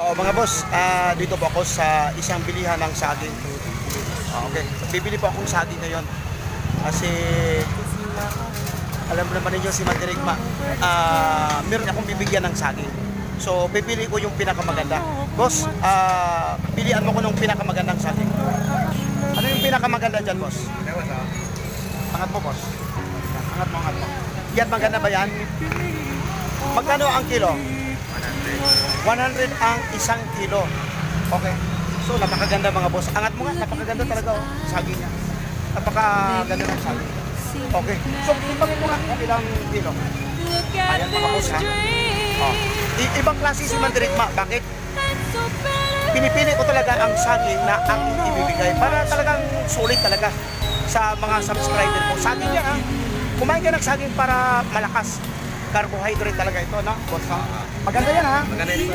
Mga boss, dito po ako sa isang bilihan ng saging. Okay, bibili po akong saging ngayon. Kasi alam naman ninyo si Mandirigma, meron akong bibigyan ng saging. So, pipili ko yung pinakamaganda. Boss, pilian mo ko ng pinakamagandang saging. Ano yung pinakamaganda dyan, boss? Angat mo, boss. Angat mo, angat mo. Yan, maganda ba yan? Magkano ang kilo? 100 ang isang kilo. Okay. So, napakaganda mga boss. Angat mo nga, napakaganda talaga oh, saging niya. Napakaganda ng saging. Okay. So, ipagin mo nga kung ilang kilo. Ayan mga boss ha. Oh. Ibang klase si Mandirigma. Bakit? Pinipili ko talaga ang saging na ang ibibigay para talagang sulit talaga sa mga subscriber ko. Saging yan ha. Kumain ka ng saging para malakas. Carbohydrate talaga ito, no? Boss, ha? Maganda yan, ha? Maganda yan.